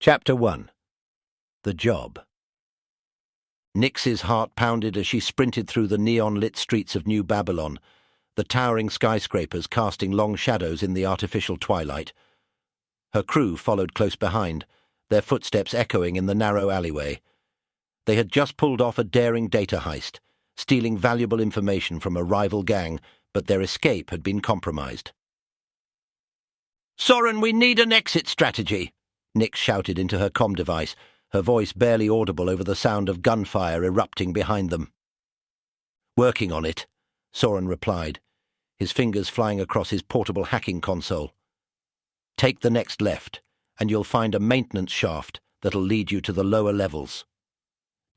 Chapter 1. The Job. Nix's heart pounded as she sprinted through the neon-lit streets of New Babylon, the towering skyscrapers casting long shadows in the artificial twilight. Her crew followed close behind, their footsteps echoing in the narrow alleyway. They had just pulled off a daring data heist, stealing valuable information from a rival gang, but their escape had been compromised. "Soren, we need an exit strategy!" Nix shouted into her comm device, her voice barely audible over the sound of gunfire erupting behind them. "Working on it," Soren replied, his fingers flying across his portable hacking console. "Take the next left, and you'll find a maintenance shaft that'll lead you to the lower levels."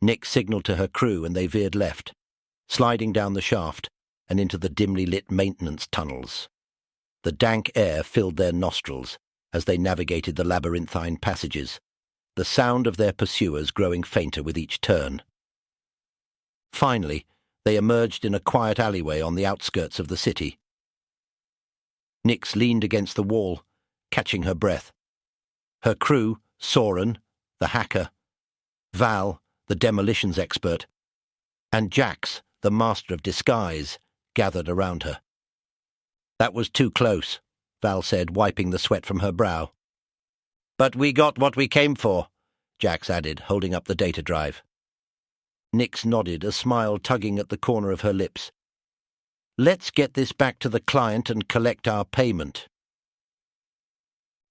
Nix signaled to her crew and they veered left, sliding down the shaft and into the dimly lit maintenance tunnels. The dank air filled their nostrils as they navigated the labyrinthine passages, the sound of their pursuers growing fainter with each turn. Finally, they emerged in a quiet alleyway on the outskirts of the city. Nix leaned against the wall, catching her breath. Her crew, Soren, the hacker, Val, the demolitions expert, and Jax, the master of disguise, gathered around her. "That was too close," Val said, wiping the sweat from her brow. "But we got what we came for," Jax added, holding up the data drive. Nix nodded, a smile tugging at the corner of her lips. "Let's get this back to the client and collect our payment."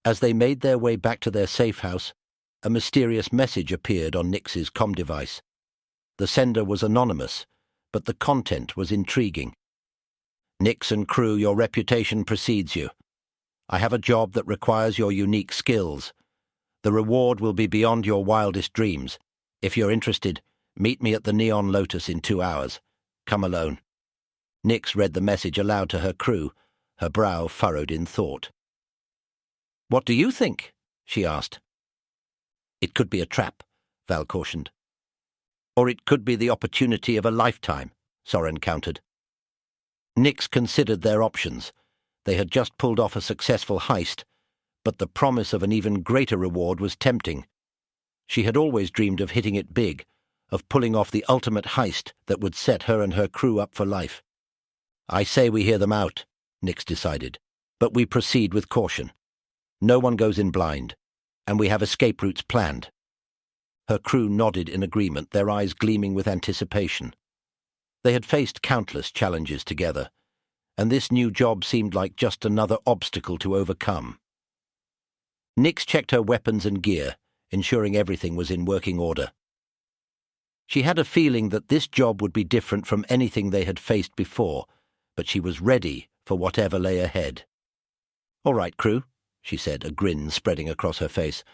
As they made their way back to their safe house, a mysterious message appeared on Nix's comm device. The sender was anonymous, but the content was intriguing. "Nix and crew, your reputation precedes you. I have a job that requires your unique skills. The reward will be beyond your wildest dreams. If you're interested, meet me at the Neon Lotus in 2 hours. Come alone." Nix read the message aloud to her crew, her brow furrowed in thought. "What do you think?" she asked. "It could be a trap," Val cautioned. "Or it could be the opportunity of a lifetime," Soren countered. Nix considered their options. They had just pulled off a successful heist, but the promise of an even greater reward was tempting. She had always dreamed of hitting it big, of pulling off the ultimate heist that would set her and her crew up for life. "I say we hear them out," Nix decided, "but we proceed with caution. No one goes in blind, and we have escape routes planned." Her crew nodded in agreement, their eyes gleaming with anticipation. They had faced countless challenges together, and this new job seemed like just another obstacle to overcome. Nix checked her weapons and gear, ensuring everything was in working order. She had a feeling that this job would be different from anything they had faced before, but she was ready for whatever lay ahead. "All right, crew," she said, a grin spreading across her face.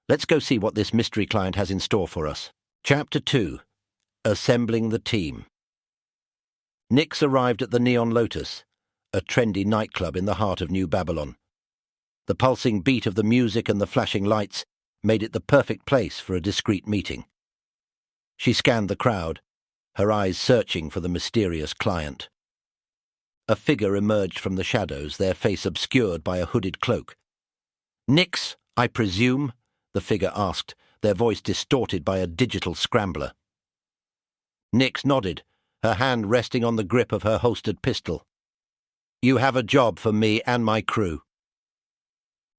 "Let's go see what this mystery client has in store for us." Chapter 2. Assembling the Team. Nix arrived at the Neon Lotus, a trendy nightclub in the heart of New Babylon. The pulsing beat of the music and the flashing lights made it the perfect place for a discreet meeting. She scanned the crowd, her eyes searching for the mysterious client. A figure emerged from the shadows, their face obscured by a hooded cloak. "Nix, I presume?" the figure asked, their voice distorted by a digital scrambler. Nix nodded, her hand resting on the grip of her holstered pistol. "You have a job for me and my crew."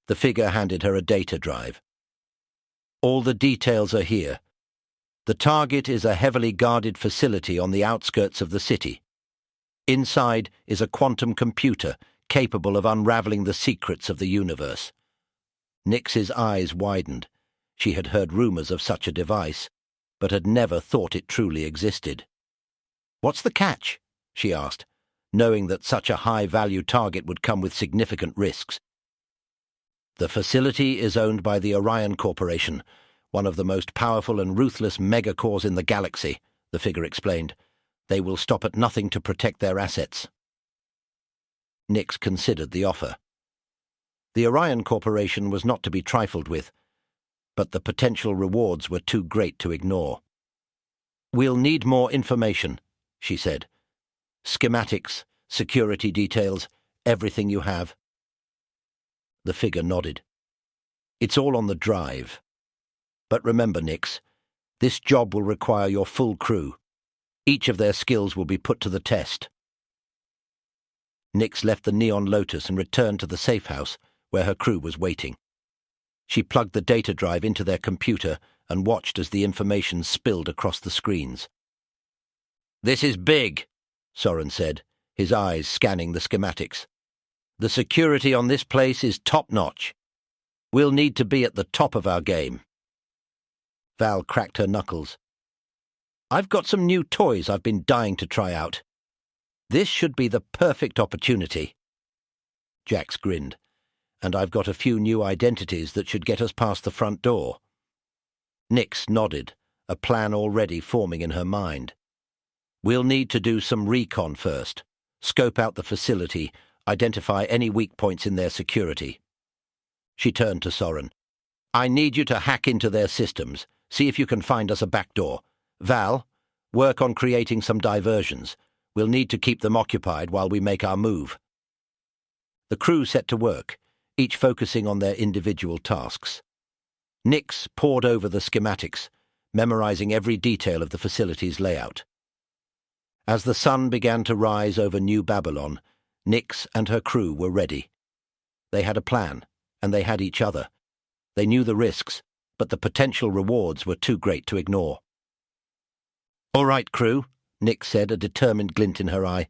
The figure handed her a data drive. "All the details are here. The target is a heavily guarded facility on the outskirts of the city. Inside is a quantum computer capable of unraveling the secrets of the universe." Nix's eyes widened. She had heard rumors of such a device, but had never thought it truly existed. "What's the catch?" she asked, knowing that such a high-value target would come with significant risks. "The facility is owned by the Orion Corporation, one of the most powerful and ruthless megacorps in the galaxy," the figure explained. "They will stop at nothing to protect their assets." Nix considered the offer. The Orion Corporation was not to be trifled with, but the potential rewards were too great to ignore. "We'll need more information," she said. "Schematics, security details, everything you have." The figure nodded. "It's all on the drive. But remember, Nix, this job will require your full crew. Each of their skills will be put to the test. Nix left the Neon Lotus and returned to the safe house, where her crew was waiting. She plugged the data drive into their computer and watched as the information spilled across the screens. "This is big," Soren said, his eyes scanning the schematics. "The security on this place is top-notch. We'll need to be at the top of our game." Val cracked her knuckles. "I've got some new toys I've been dying to try out. This should be the perfect opportunity." Jax grinned. "And I've got a few new identities that should get us past the front door." Nix nodded, a plan already forming in her mind. "We'll need to do some recon first, scope out the facility, identify any weak points in their security." She turned to Soren. "I need you to hack into their systems, see if you can find us a back door. Val, work on creating some diversions. We'll need to keep them occupied while we make our move." The crew set to work, each focusing on their individual tasks. Nix pored over the schematics, memorizing every detail of the facility's layout. As the sun began to rise over New Babylon, Nix and her crew were ready. They had a plan, and they had each other. They knew the risks, but the potential rewards were too great to ignore. "All right, crew," Nix said, a determined glint in her eye.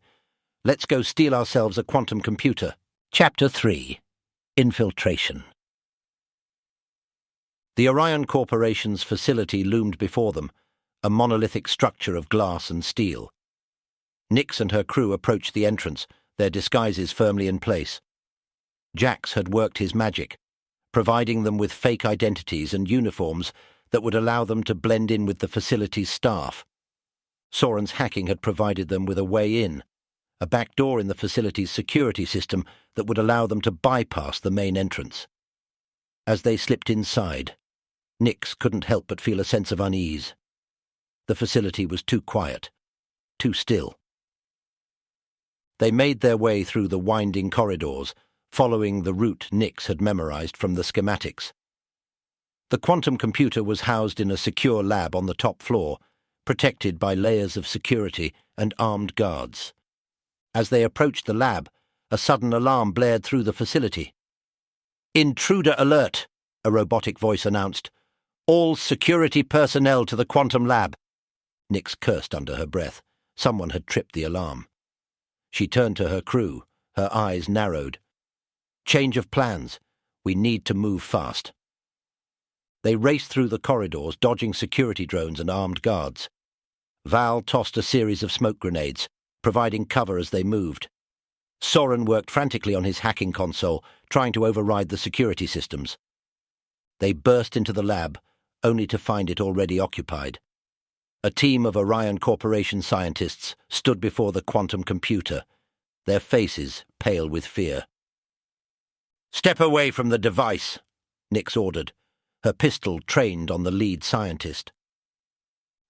"Let's go steal ourselves a quantum computer." Chapter 3. Infiltration. The Orion Corporation's facility loomed before them, a monolithic structure of glass and steel. Nix and her crew approached the entrance, their disguises firmly in place. Jax had worked his magic, providing them with fake identities and uniforms that would allow them to blend in with the facility's staff. Soren's hacking had provided them with a way in, a back door in the facility's security system that would allow them to bypass the main entrance. As they slipped inside, Nix couldn't help but feel a sense of unease. The facility was too quiet, too still. They made their way through the winding corridors, following the route Nix had memorized from the schematics. The quantum computer was housed in a secure lab on the top floor, protected by layers of security and armed guards. As they approached the lab, a sudden alarm blared through the facility. "Intruder alert," a robotic voice announced. "All security personnel to the quantum lab." Nix cursed under her breath. Someone had tripped the alarm. She turned to her crew, her eyes narrowed. "Change of plans. We need to move fast." They raced through the corridors, dodging security drones and armed guards. Val tossed a series of smoke grenades, providing cover as they moved. Soren worked frantically on his hacking console, trying to override the security systems. They burst into the lab, only to find it already occupied. A team of Orion Corporation scientists stood before the quantum computer, their faces pale with fear. "Step away from the device," Nix ordered, her pistol trained on the lead scientist.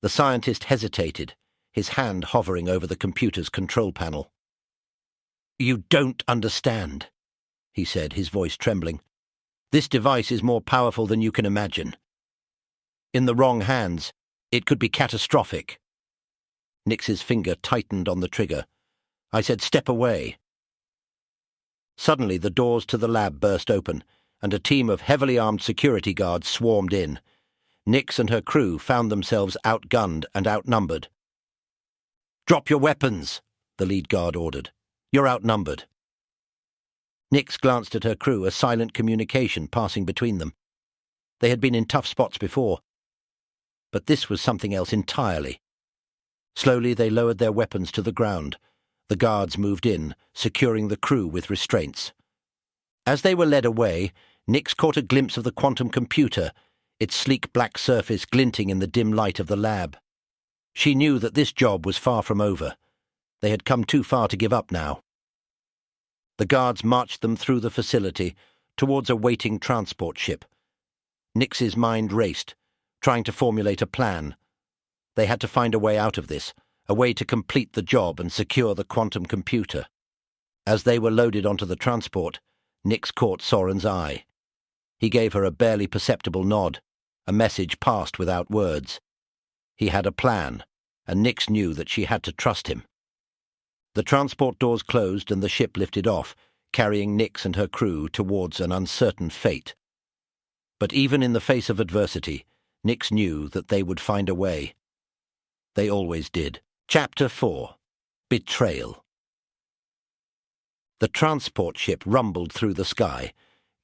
The scientist hesitated, his hand hovering over the computer's control panel. "You don't understand," he said, his voice trembling. "This device is more powerful than you can imagine. In the wrong hands, it could be catastrophic." Nix's finger tightened on the trigger. "I said step away." Suddenly the doors to the lab burst open, and a team of heavily armed security guards swarmed in. Nix and her crew found themselves outgunned and outnumbered. "Drop your weapons," the lead guard ordered. "You're outnumbered." Nix glanced at her crew, a silent communication passing between them. They had been in tough spots before, but this was something else entirely. Slowly they lowered their weapons to the ground. The guards moved in, securing the crew with restraints. As they were led away, Nix caught a glimpse of the quantum computer, its sleek black surface glinting in the dim light of the lab. She knew that this job was far from over. They had come too far to give up now. The guards marched them through the facility, towards a waiting transport ship. Nix's mind raced, trying to formulate a plan. They had to find a way out of this, a way to complete the job and secure the quantum computer. As they were loaded onto the transport, Nix caught Soren's eye. He gave her a barely perceptible nod, A message passed without words. He had a plan, and Nix knew that she had to trust him. The transport doors closed and the ship lifted off, carrying Nix and her crew towards an uncertain fate. But even in the face of adversity, Nix knew that they would find a way. They always did. Chapter 4. Betrayal. The transport ship rumbled through the sky,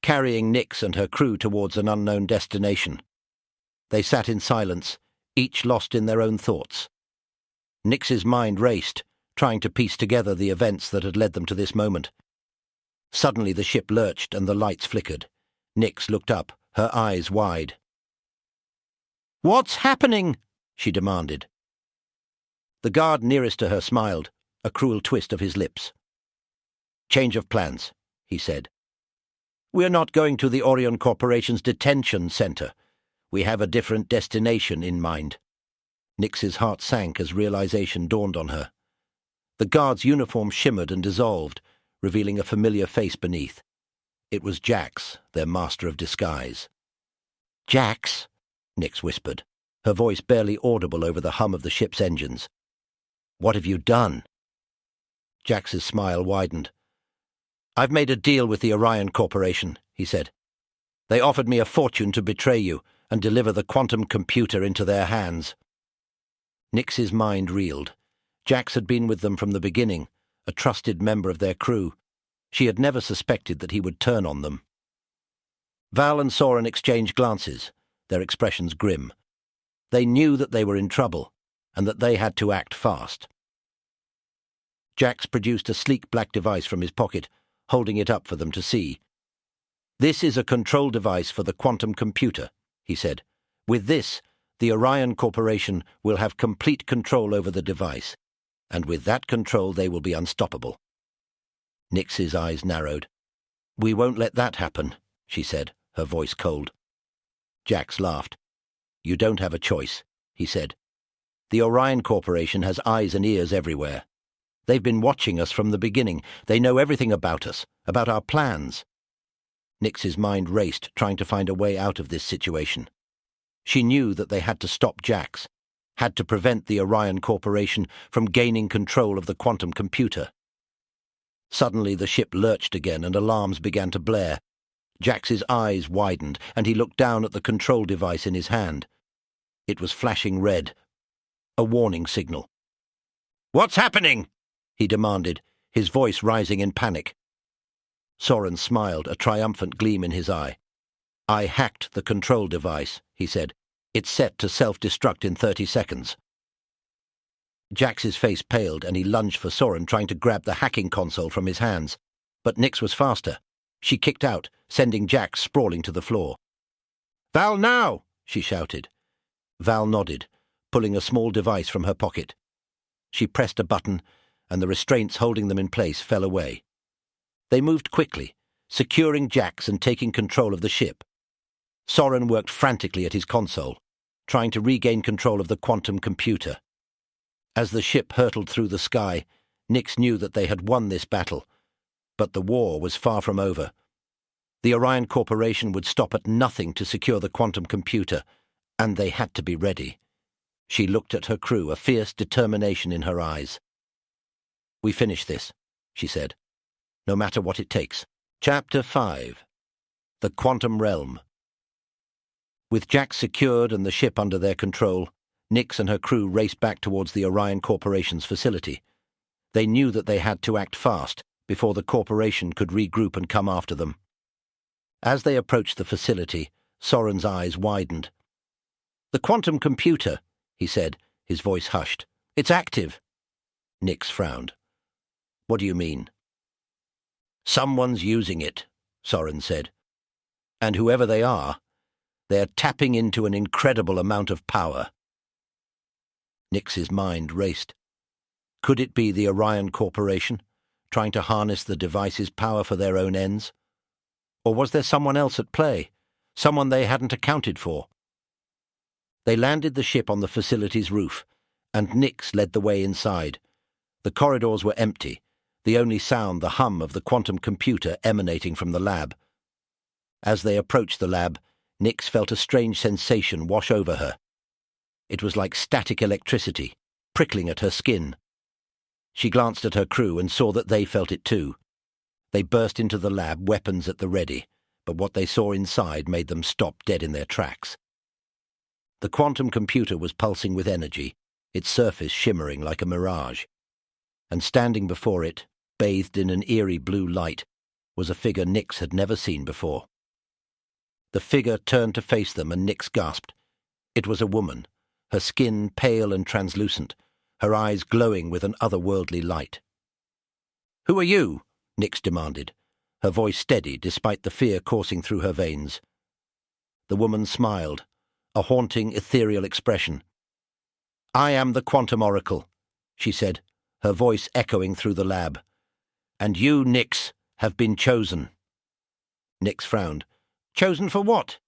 carrying Nix and her crew towards an unknown destination. They sat in silence, each lost in their own thoughts. Nix's mind raced, trying to piece together the events that had led them to this moment. Suddenly the ship lurched and the lights flickered. Nix looked up, her eyes wide. "What's happening?" she demanded. The guard nearest to her smiled, a cruel twist of his lips. "Change of plans," he said. "We're not going to the Orion Corporation's detention center. We have a different destination in mind." Nix's heart sank as realization dawned on her. The guard's uniform shimmered and dissolved, revealing a familiar face beneath. It was Jax, their master of disguise. "Jax," Nix whispered, her voice barely audible over the hum of the ship's engines. "What have you done?" Jax's smile widened. "I've made a deal with the Orion Corporation," he said. "They offered me a fortune to betray you and deliver the quantum computer into their hands." Nix's mind reeled. Jax had been with them from the beginning, a trusted member of their crew. She had never suspected that he would turn on them. Val and Soren exchanged glances, their expressions grim. They knew that they were in trouble, and that they had to act fast. Jax produced a sleek black device from his pocket, holding it up for them to see. "This is a control device for the quantum computer," he said. "With this, the Orion Corporation will have complete control over the device, and with that control they will be unstoppable." Nix's eyes narrowed. "We won't let that happen," she said, her voice cold. Jax laughed. "You don't have a choice," he said. "The Orion Corporation has eyes and ears everywhere. They've been watching us from the beginning. They know everything about us, about our plans." Nix's mind raced, trying to find a way out of this situation. She knew that they had to stop Jax, had to prevent the Orion Corporation from gaining control of the quantum computer. Suddenly the ship lurched again and alarms began to blare. Jax's eyes widened and he looked down at the control device in his hand. It was flashing red. A warning signal. "What's happening?" he demanded, his voice rising in panic. Soren smiled, a triumphant gleam in his eye. "I hacked the control device," he said. "It's set to self-destruct in 30 seconds. Jax's face paled and he lunged for Soren, trying to grab the hacking console from his hands. But Nix was faster. She kicked out, sending Jax sprawling to the floor. "Val, now!" she shouted. Val nodded, pulling a small device from her pocket. She pressed a button, and the restraints holding them in place fell away. They moved quickly, securing Jax and taking control of the ship. Soren worked frantically at his console, trying to regain control of the quantum computer. As the ship hurtled through the sky, Nix knew that they had won this battle, but the war was far from over. The Orion Corporation would stop at nothing to secure the quantum computer, and they had to be ready. She looked at her crew, a fierce determination in her eyes. "We finish this," she said, "no matter what it takes." Chapter 5. The Quantum Realm. With Jax secured and the ship under their control, Nix and her crew raced back towards the Orion Corporation's facility. They knew that they had to act fast before the corporation could regroup and come after them. As they approached the facility, Soren's eyes widened. "The quantum computer," he said, his voice hushed. "It's active." Nix frowned. "What do you mean?" "Someone's using it," Soren said. "And whoever they are, they're tapping into an incredible amount of power." Nix's mind raced. Could it be the Orion Corporation, trying to harness the device's power for their own ends? Or was there someone else at play, someone they hadn't accounted for? They landed the ship on the facility's roof, and Nix led the way inside. The corridors were empty, the only sound the hum of the quantum computer emanating from the lab. As they approached the lab, Nix felt a strange sensation wash over her. It was like static electricity, prickling at her skin. She glanced at her crew and saw that they felt it too. They burst into the lab, weapons at the ready, but what they saw inside made them stop dead in their tracks. The quantum computer was pulsing with energy, its surface shimmering like a mirage. And standing before it, bathed in an eerie blue light, was a figure Nix had never seen before. The figure turned to face them and Nix gasped. It was a woman, her skin pale and translucent, her eyes glowing with an otherworldly light. "Who are you?" Nix demanded, her voice steady despite the fear coursing through her veins. The woman smiled, a haunting, ethereal expression. "I am the Quantum Oracle," she said, her voice echoing through the lab. "And you, Nix, have been chosen." Nix frowned. "Chosen for what?"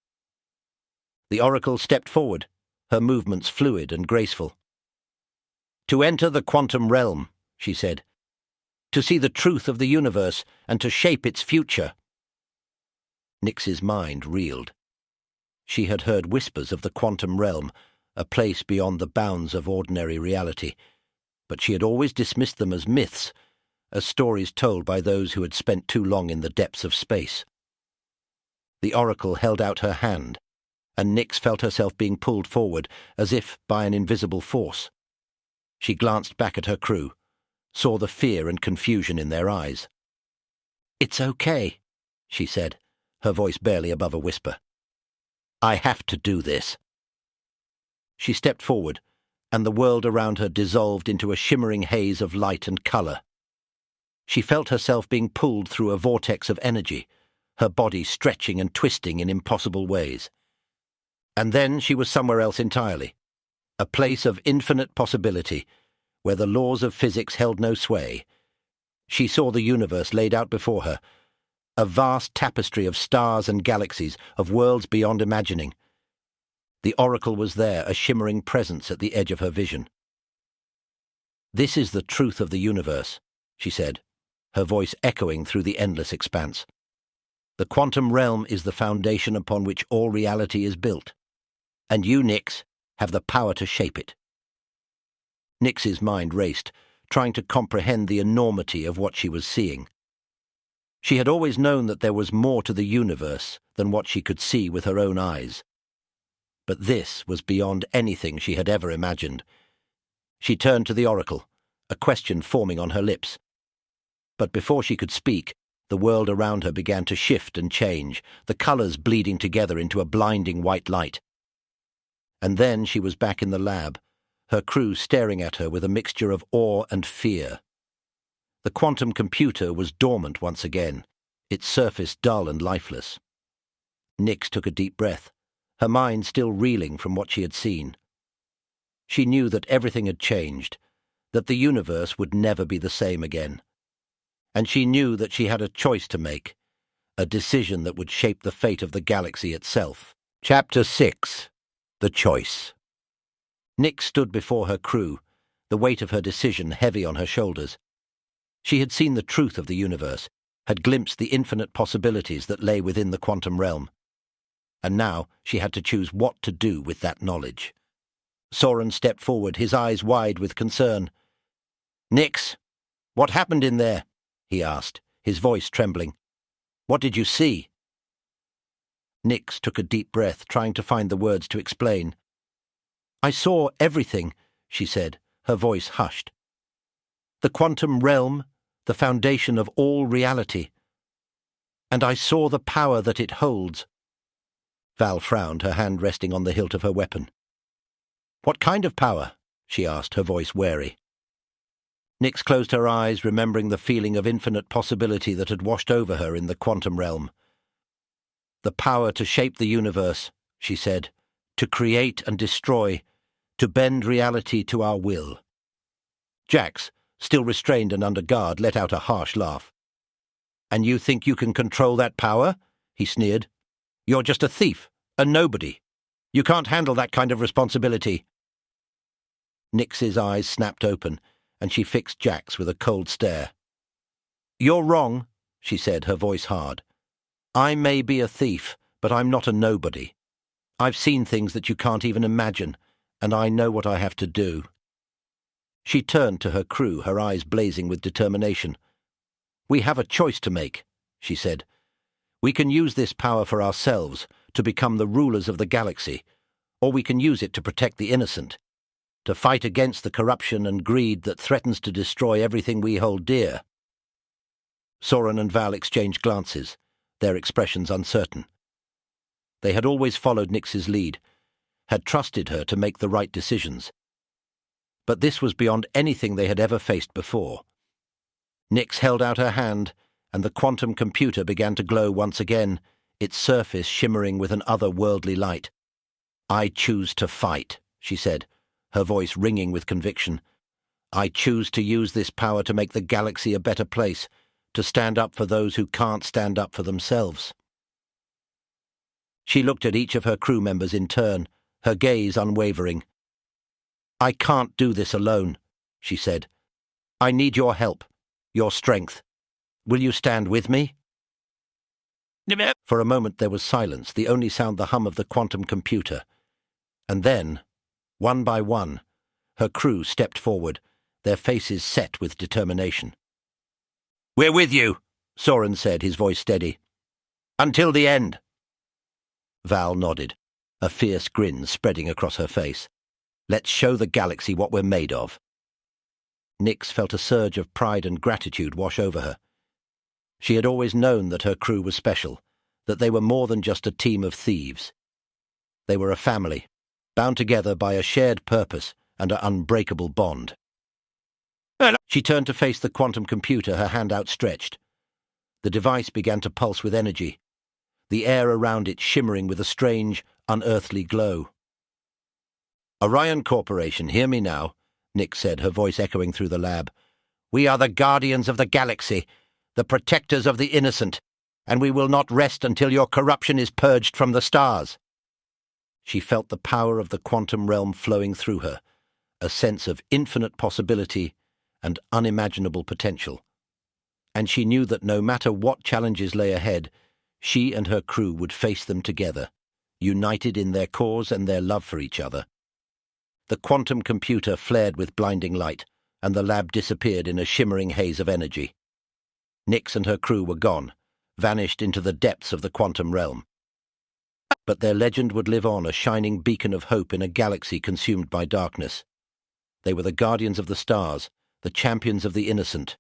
The Oracle stepped forward, her movements fluid and graceful. "To enter the quantum realm," she said. "To see the truth of the universe and to shape its future." Nix's mind reeled. She had heard whispers of the quantum realm, a place beyond the bounds of ordinary reality, but she had always dismissed them as myths, as stories told by those who had spent too long in the depths of space. The Oracle held out her hand, and Nix felt herself being pulled forward, as if by an invisible force. She glanced back at her crew, saw the fear and confusion in their eyes. "It's okay," she said, her voice barely above a whisper. "I have to do this." She stepped forward, and the world around her dissolved into a shimmering haze of light and colour. She felt herself being pulled through a vortex of energy, her body stretching and twisting in impossible ways. And then she was somewhere else entirely, a place of infinite possibility, where the laws of physics held no sway. She saw the universe laid out before her, a vast tapestry of stars and galaxies, of worlds beyond imagining. The Oracle was there, a shimmering presence at the edge of her vision. "This is the truth of the universe," she said, her voice echoing through the endless expanse. "The quantum realm is the foundation upon which all reality is built, and you, Nix, have the power to shape it." Nix's mind raced, trying to comprehend the enormity of what she was seeing. She had always known that there was more to the universe than what she could see with her own eyes. But this was beyond anything she had ever imagined. She turned to the Oracle, a question forming on her lips. But before she could speak, the world around her began to shift and change, the colours bleeding together into a blinding white light. And then she was back in the lab, her crew staring at her with a mixture of awe and fear. The quantum computer was dormant once again, its surface dull and lifeless. Nix took a deep breath, her mind still reeling from what she had seen. She knew that everything had changed, that the universe would never be the same again. And she knew that she had a choice to make, a decision that would shape the fate of the galaxy itself. Chapter 6. The Choice. Nix stood before her crew, the weight of her decision heavy on her shoulders. She had seen the truth of the universe, had glimpsed the infinite possibilities that lay within the quantum realm. And now she had to choose what to do with that knowledge. Soren stepped forward, his eyes wide with concern. "Nix, what happened in there?" he asked, his voice trembling. "What did you see?" Nix took a deep breath, trying to find the words to explain. "I saw everything," she said, her voice hushed. "The quantum realm, the foundation of all reality. And I saw the power that it holds." Val frowned, her hand resting on the hilt of her weapon. "What kind of power?" she asked, her voice wary. Nix closed her eyes, remembering the feeling of infinite possibility that had washed over her in the quantum realm. "The power to shape the universe," she said, "to create and destroy, to bend reality to our will." Jax, still restrained and under guard, let out a harsh laugh. "And you think you can control that power?" he sneered. "You're just a thief, a nobody. You can't handle that kind of responsibility." Nix's eyes snapped open, and she fixed Jax with a cold stare. "You're wrong," she said, her voice hard. "I may be a thief, but I'm not a nobody." I've seen things that you can't even imagine, and I know what I have to do." She turned to her crew, her eyes blazing with determination. "We have a choice to make," she said. "We can use this power for ourselves, to become the rulers of the galaxy, or we can use it to protect the innocent, to fight against the corruption and greed that threatens to destroy everything we hold dear." Soren and Val exchanged glances, their expressions uncertain. They had always followed Nyx's lead, had trusted her to make the right decisions. But this was beyond anything they had ever faced before. Nyx held out her hand, and the quantum computer began to glow once again, its surface shimmering with an otherworldly light. "I choose to fight," she said, her voice ringing with conviction. "I choose to use this power to make the galaxy a better place, to stand up for those who can't stand up for themselves." She looked at each of her crew members in turn, her gaze unwavering. "I can't do this alone," she said. "I need your help, your strength. Will you stand with me?" For a moment there was silence, the only sound the hum of the quantum computer. And then, one by one, her crew stepped forward, their faces set with determination. "We're with you," Soren said, his voice steady. "Until the end." Val nodded, a fierce grin spreading across her face. "Let's show the galaxy what we're made of." Nyx felt a surge of pride and gratitude wash over her. She had always known that her crew was special, that they were more than just a team of thieves. They were a family, bound together by a shared purpose and an unbreakable bond. She turned to face the quantum computer, her hand outstretched. The device began to pulse with energy, the air around it shimmering with a strange, unearthly glow. "Orion Corporation, hear me now," Nyx said, her voice echoing through the lab. "We are the guardians of the galaxy, the protectors of the innocent, and we will not rest until your corruption is purged from the stars." She felt the power of the quantum realm flowing through her, a sense of infinite possibility and unimaginable potential. And she knew that no matter what challenges lay ahead, she and her crew would face them together, united in their cause and their love for each other. The quantum computer flared with blinding light, and the lab disappeared in a shimmering haze of energy. Nyx and her crew were gone, vanished into the depths of the quantum realm. But their legend would live on, a shining beacon of hope in a galaxy consumed by darkness. They were the guardians of the stars, the champions of the innocent,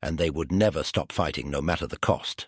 and they would never stop fighting no matter the cost.